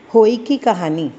होई की कहानी।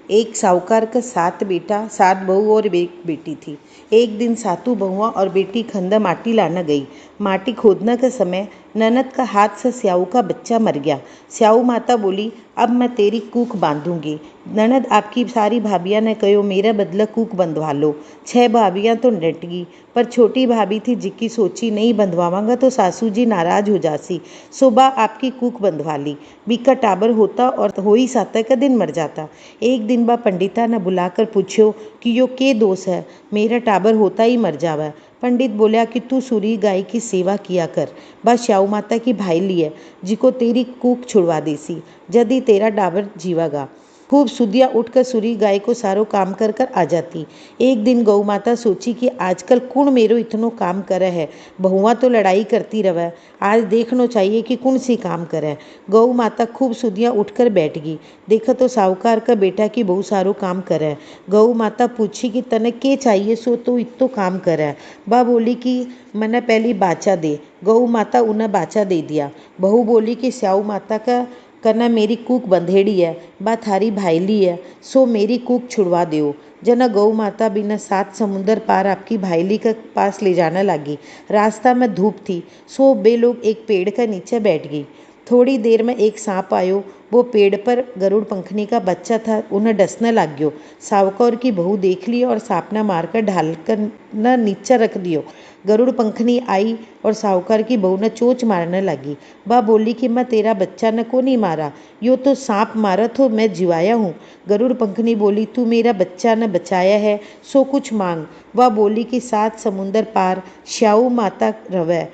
एक साहूकार का 7 बेटा 7 बहू और एक बेटी थी। एक दिन सातों बहुआ और बेटी खंदा माटी लाना गई। माटी खोदने का समय ननद का हाथ से स्याऊ का बच्चा मर गया। स्याऊ माता बोली, अब मैं तेरी कूख बांधूंगी। ननद आपकी सारी भाभियां ने कहो, मेरा बदला कूख बंधवा लो। 6 भाभियां तो डट गई, पर छोटी भाभी थी जिक्की सोची, नहीं बंधवावांगा तो सासू जी नाराज हो जासी। सुबह आपकी कूख बंधवा ली। बीका टाबर होता और हो ही साता का दिन मर जाता। एक दिन बा पंडिता ने बुलाकर पूछो कि यो के दोष है, मेरा टाबर होता ही मर जावा। पंडित बोलिया कि तू सूरी गाय की सेवा किया कर, बा श्याऊ माता की भाईली है जिको तेरी कूक छुड़वा देसी, जदी तेरा टाबर जीवागा। खूब सुदिया उठकर सूरी गाय को सारो काम कर कर आ जाती। एक दिन गौ माता सोची कि आजकल कौन मेरो इतनो काम करे है, बहुआ तो लड़ाई करती रवे, आज देखना चाहिए कि कौन सी काम करे। गौ माता खूब सुदिया उठकर बैठ गई। देखा तो साहूकार का बेटा की बहु सारो काम करे। गौ माता पूछी कि तने के चाहिए सो तो इतो काम करे। बा बोली कि मने पहली बाचा दे। गौ माता उन्हें बाचा दे दिया। बहू बोली कि स्याऊ माता का कना मेरी कूक बंधेड़ी है, बा थारी भाईली है, सो मेरी कूक छुड़वा दो। जना गौ माता बिना 7 समुंदर पार आपकी भाईली के पास ले जाने लगी। रास्ता में धूप थी, सो बे लोग एक पेड़ के नीचे बैठ गई। थोड़ी देर में एक सांप आयो। वो पेड़ पर गरुड़ पंखनी का बच्चा था, उन्हें डसने लग गयो। सावकार की बहू देख ली और सांप ने मारकर ढालकर न नीचे रख दियो। गरुड़ पंखनी आई और साहूकार की बहू ने चोच मारने लगी। बा बोली कि मैं तेरा बच्चा ने को नहीं मारा, यो तो सांप मारा तो मैं जिवाया हूँ। गरुड़ पंखनी बोली, तू मेरा बच्चा ने बचाया है सो कुछ मांग। वह बोली कि 7 समुंदर पार श्याऊ माता रवे,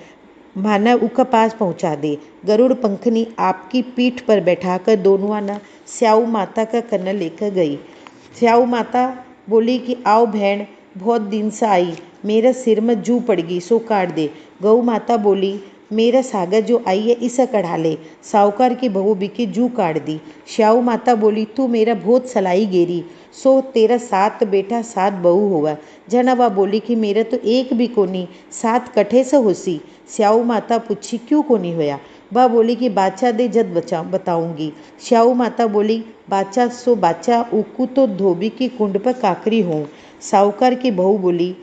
माना उका पास पहुंचा दे। गरुड़ पंखनी आपकी पीठ पर बैठाकर दोनों ने स्याऊ माता का कन्न लेकर गई। स्याऊ माता बोली कि आओ बहन, बहुत दिन से आई, मेरे सिर में जू पड़ गई सो काट दे। गौ माता बोली, मेरा सागर जो आई है इसे कढ़ा ले। साहूकार की बहू बिकी जू काट दी। श्याऊ माता बोली, तू मेरा बहुत सलाई गेरी, सो तेरा 7 बेटा 7 बहू हुआ। जनवा बोली कि मेरा तो एक भी कोनी, 7 कठे से होसी। स्याऊ माता पूछी, क्यों कोनी होया। बा बोली कि बाचा दे जद बचा बताऊंगी। श्याऊ माता बोली, बाचा सो बाचा, उकू तो धोबी की कुंड पर काकरी हूँ। साहूकार की बहू बोली,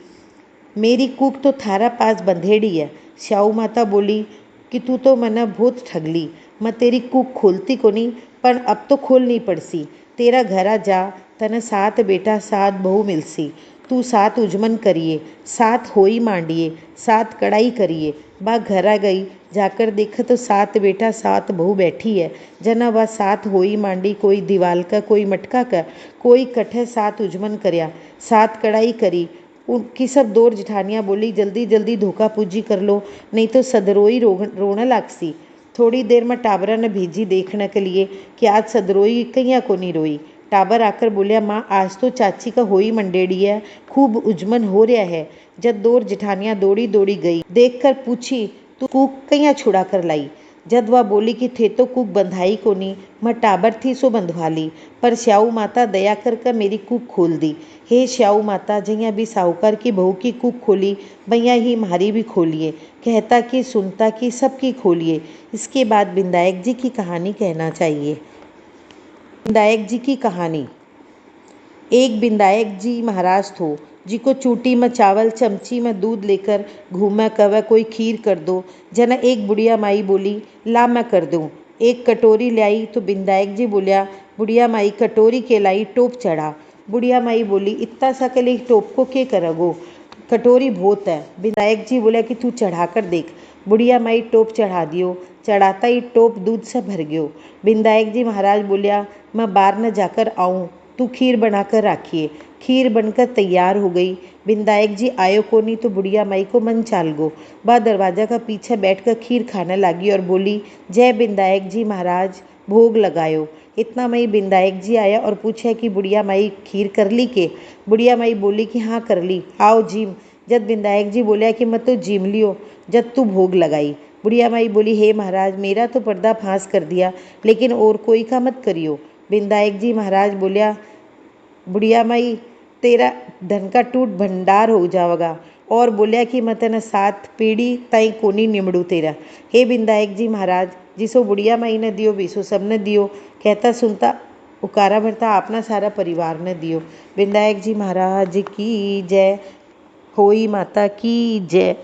मेरी कूक तो थारा पास बंधेड़ी है। श्याऊ माता बोली कि तू तो मना बहुत ठगली, मैं तेरी कूक खोलती को नहीं, पर अब तो खोलनी पड़सी। तेरा घरा जा, तने 7 बेटा 7 बहू मिलसी। तू 7 उजमन करिए, 7 होई मांडिए, 7 कड़ाई करिए। बा घरा गई, जाकर देखा तो 7 बेटा 7 बहू बैठी है। जना वह 7 होई मांडी, कोई दीवाल का, कोई मटका का, कोई कठे 7 उजमन करया, 7 कड़ाई करी। उनकी सब दौर जिठानियाँ बोली, जल्दी जल्दी धोखा पूजी कर लो, नहीं तो सदरोई रोने लागसी। थोड़ी देर में टाबरा ने भेजी देखने के लिए कि आज सदरोई कहीं को नहीं रोई। टाबर आकर बोलिया, माँ आज तो चाची का होई मंडेड़ी है, खूब उजमन हो रहा है। जब दौर जिठानियाँ दौड़ी दौड़ी गई, देख कर पूछी, तू कूक कहीं छुड़ा कर लाई। जद वह बोली कि थे तो कूक बंधाई को नहीं, मैं टाबर थी सो बंधवा ली, पर श्याऊ माता दया कर मेरी कूक खोल दी। हे श्याऊ माता, जैया भी साहूकार की बहू की कूक खोली, भैया ही हमारी भी खोलिए। कहता कि सुनता कि सबकी खोलिए। इसके बाद विनायक जी की कहानी कहना चाहिए। विनायक जी की कहानी। एक विनायक जी महाराज थो, जिको चूटी में चावल चमची में दूध लेकर घूमा, कवे कोई खीर कर दो। जना एक बुढ़िया माई बोली, ला मैं कर दूँ। एक कटोरी लाई तो विनायक जी बोलिया, बुढ़िया माई कटोरी के लाई टोप चढ़ा। बुढ़िया माई बोली, इतना सा के लिए टोप को के करगो, कटोरी बहुत है। विनायक जी बोला कि तू चढ़ा कर देख। बुढ़िया माई टोप चढ़ा दियो, चढ़ाता ही टोप दूध से भर गयो। विनायक जी महाराज बोलिया, मैं बाहर न जाकर आऊँ, तू खीर बनाकर रखिए। खीर बनकर तैयार हो गई। विनायक जी आयो को नहीं तो बुढ़िया माई को मन चाल गो। वह दरवाजा का पीछे बैठकर खीर खाने लगी और बोली, जय विनायक जी महाराज, भोग लगायो। इतना मई विनायक जी आया और पूछा कि बुढ़िया माई खीर कर ली के। बुढ़िया माई बोली कि हाँ कर ली, आओ जीम। जब विनायक जी बोलिया कि मैं तो जीम लियो, जब तू भोग लगाई। बुढ़िया माई बोली, हे महाराज, मेरा तो पर्दा फांस कर दिया, लेकिन और कोई का मत करियो। विनायक जी महाराज बोलिया, बुढ़िया माई, तेरा धन का टूट भंडार हो जाएगा। और बोलिया कि मैं तेना 7 पीढ़ी ताई कोनी निमड़ू तेरा। हे विनायक जी महाराज, जिसो बुढ़िया माई ने दियो, विसो सबने दियो। कहता सुनता उकारा भरता आपना सारा परिवार ने दियो। विनायक जी महाराज की जय। होई माता की जय।